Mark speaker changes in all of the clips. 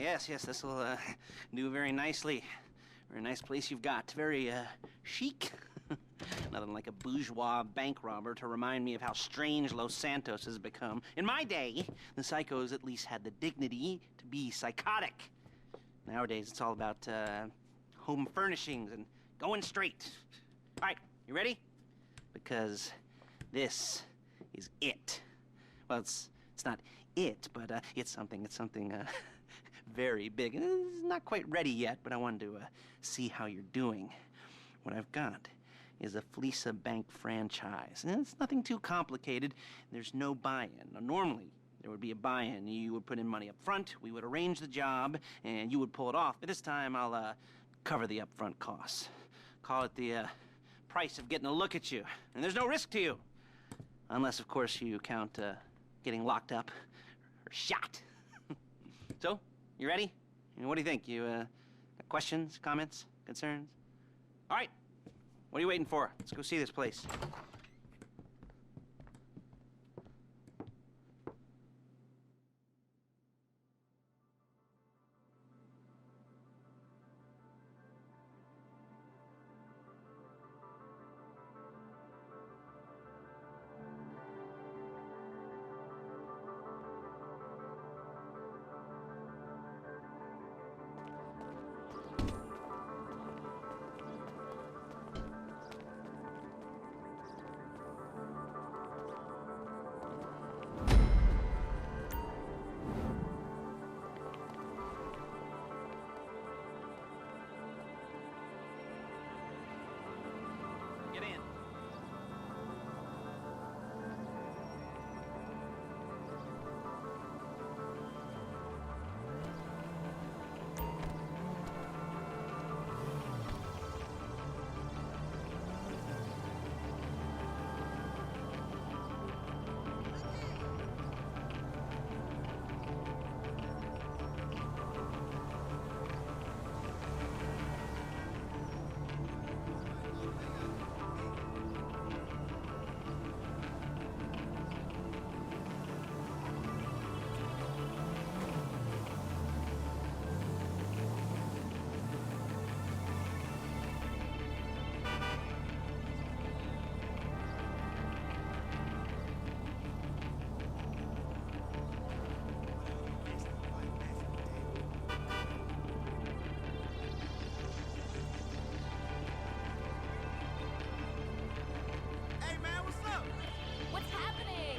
Speaker 1: yes, this will do very nicely. Very nice place you've got. Very chic. Nothing like a bourgeois bank robber to remind me of how strange Los Santos has become. In my day, the psychos at least had the dignity to be psychotic. Nowadays, it's all about home furnishings and going straight. All right, you ready? Because this is it. Well, it's not it, but it's something very big. It's not quite ready yet, but I wanted to see how you're doing. What I've got is a Fleeca Bank franchise. And it's nothing too complicated. There's no buy-in. Now, normally, there would be a buy-in. You would put in money up front, we would arrange the job, and you would pull it off. But this time, I'll cover the upfront costs. Call it the price of getting a look at you. And there's no risk to you. Unless, of course, you count getting locked up or shot. So, you ready? What do you think? You got questions, comments, concerns? All right. What are you waiting for? Let's go see this place. Get in.
Speaker 2: What's happening?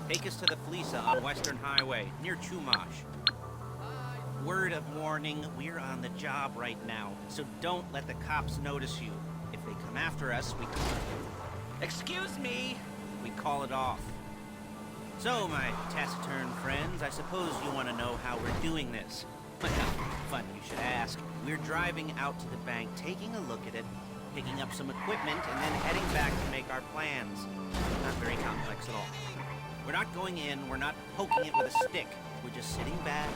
Speaker 1: Take us to the Fleeca on Western Highway, near Chumash. Word of warning, we're on the job right now, so don't let the cops notice you. If they come after us, we call it... Excuse me! We call it off. So, my taciturn friends, I suppose you want to know how we're doing this. Funny you should ask. We're driving out to the bank, taking a look at it, picking up some equipment, and then heading back to make our plans. Not very complex at all. We're not going in, we're not poking it with a stick. We're just sitting back.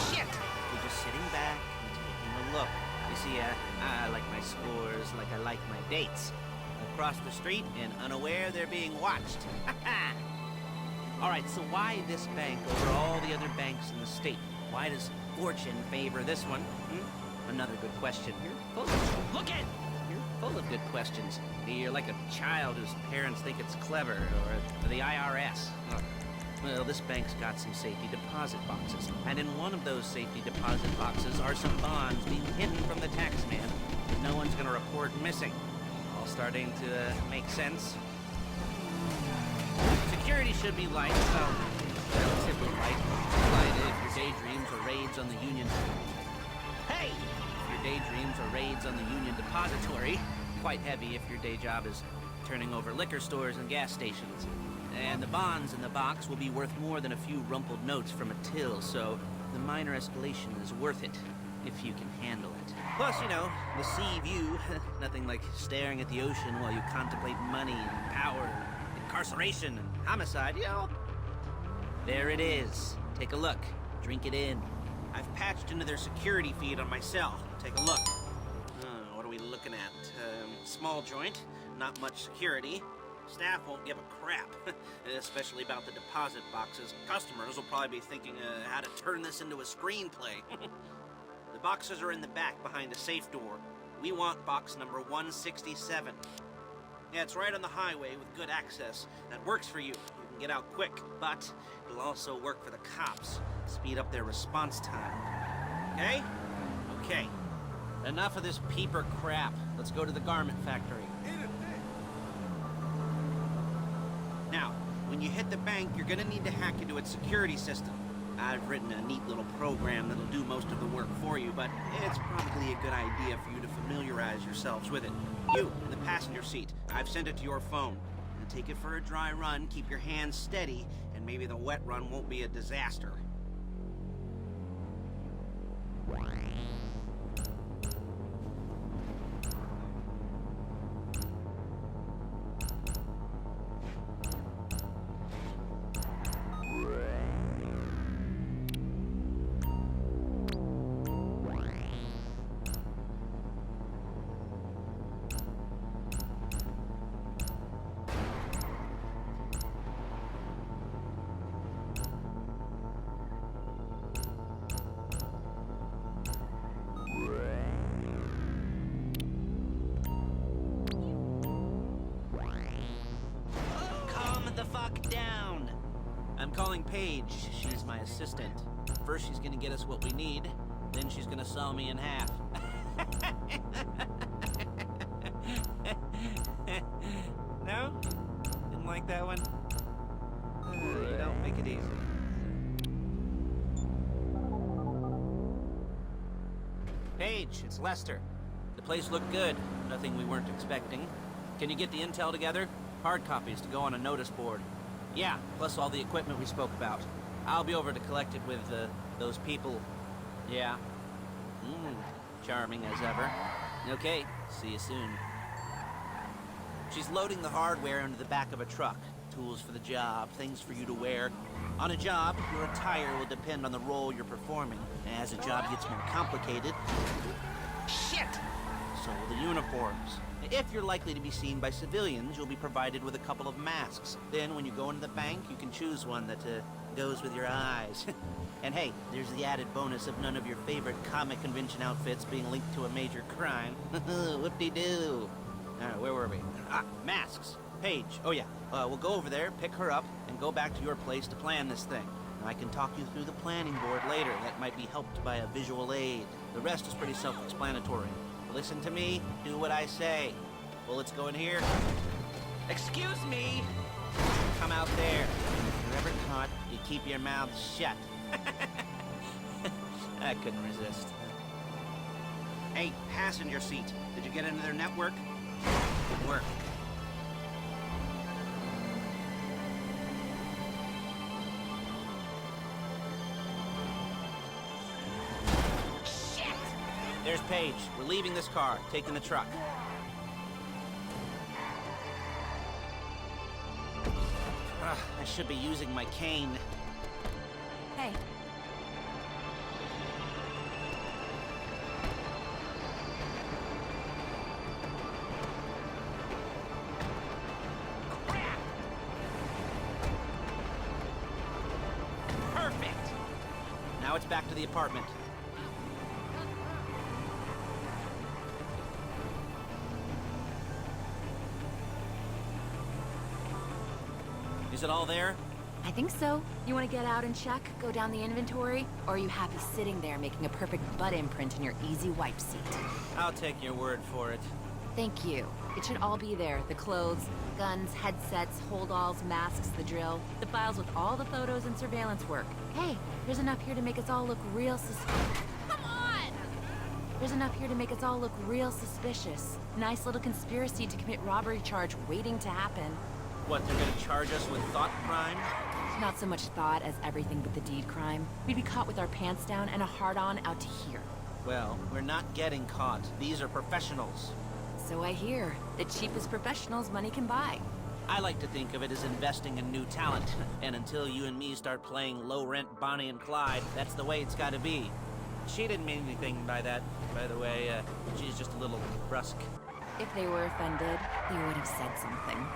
Speaker 1: Shit! We're just sitting back and taking a look. You see, I like my scores like I like my dates. Across the street and unaware they're being watched. All right, so why this bank over all the other banks in the state? Why does fortune favor this one? Another good question. Here, folks, look at! Here, full of good questions. You're like a child whose parents think it's clever, or the IRS. Ugh. Well, this bank's got some safety deposit boxes, and in one of those safety deposit boxes are some bonds being hidden from the tax man that no one's gonna report missing. All starting to make sense. Security should be light, well, relatively light. Light if your daydreams are raids on the Union. Hey! If your daydreams are raids on the Union Depository. Quite heavy if your day job is turning over liquor stores and gas stations. And the bonds in the box will be worth more than a few rumpled notes from a till, so the minor escalation is worth it, if you can handle it. Plus, you know, the sea view. Nothing like staring at the ocean while you contemplate money and power, and incarceration and homicide, you know. There it is. Take a look. Drink it in. I've patched into their security feed on my cell. Take a look. What are we looking at? Small joint, not much security. Staff won't give a crap, especially about the deposit boxes. Customers will probably be thinking how to turn this into a screenplay. The boxes are in the back behind a safe door. We want box number 167. Yeah, it's right on the highway with good access. That works for you. You can get out quick, but it'll also work for the cops. Speed up their response time. Okay? Okay. Enough of this peeper crap. Let's go to the garment factory. Now, when you hit the bank, you're gonna need to hack into its security system. I've written a neat little program that'll do most of the work for you, but it's probably a good idea for you to familiarize yourselves with it. You, in the passenger seat, I've sent it to your phone. And take it for a dry run, keep your hands steady, and maybe the wet run won't be a disaster. Down. I'm calling Paige. She's my assistant. First, she's gonna get us what we need. Then she's gonna saw me in half. No? Didn't like that one? You don't make it easy. Paige, it's Lester. The place looked good. Nothing we weren't expecting. Can you get the intel together? Hard copies to go on a notice board. Yeah, plus all the equipment we spoke about. I'll be over to collect it with, those people. Yeah. Charming as ever. Okay, see you soon. She's loading the hardware into the back of a truck. Tools for the job, things for you to wear. On a job, your attire will depend on the role you're performing. As the job gets more complicated... Shit! So will the uniforms. If you're likely to be seen by civilians, you'll be provided with a couple of masks. Then, when you go into the bank, you can choose one that goes with your eyes. And hey, there's the added bonus of none of your favorite comic convention outfits being linked to a major crime. Whoop-de-doo. Alright, where were we? Masks. Paige. Oh yeah, we'll go over there, pick her up, and go back to your place to plan this thing. I can talk you through the planning board later. That might be helped by a visual aid. The rest is pretty self-explanatory. Listen to me, do what I say. Bullets go in here. Excuse me! Come out there. If you're ever caught, you keep your mouth shut. I couldn't resist. Hey, passenger seat. Did you get into their network? Good work. There's Paige. We're leaving this car, taking the truck. I should be using my cane.
Speaker 2: Hey.
Speaker 1: Crap! Perfect! Now it's back to the apartment. Is it all there?
Speaker 2: I think so. You want to get out and check, go down the inventory? Or are you happy sitting there making a perfect butt imprint in your easy wipe seat?
Speaker 1: I'll take your word for it.
Speaker 2: Thank you. It should all be there. The clothes, guns, headsets, holdalls, masks, the drill. The files with all the photos and surveillance work. Hey, there's enough here to make us all look real Come on! There's enough here to make us all look real suspicious. Nice little conspiracy to commit robbery charge waiting to happen.
Speaker 1: What, they're gonna charge us with thought crime?
Speaker 2: Not so much thought as everything but the deed crime. We'd be caught with our pants down and a hard-on out to here.
Speaker 1: Well, we're not getting caught. These are professionals.
Speaker 2: So I hear. The cheapest professionals money can buy.
Speaker 1: I like to think of it as investing in new talent. And until you and me start playing low-rent Bonnie and Clyde, that's the way it's gotta be. She didn't mean anything by that, by the way. She's just a little brusque.
Speaker 2: If they were offended, they would have said something.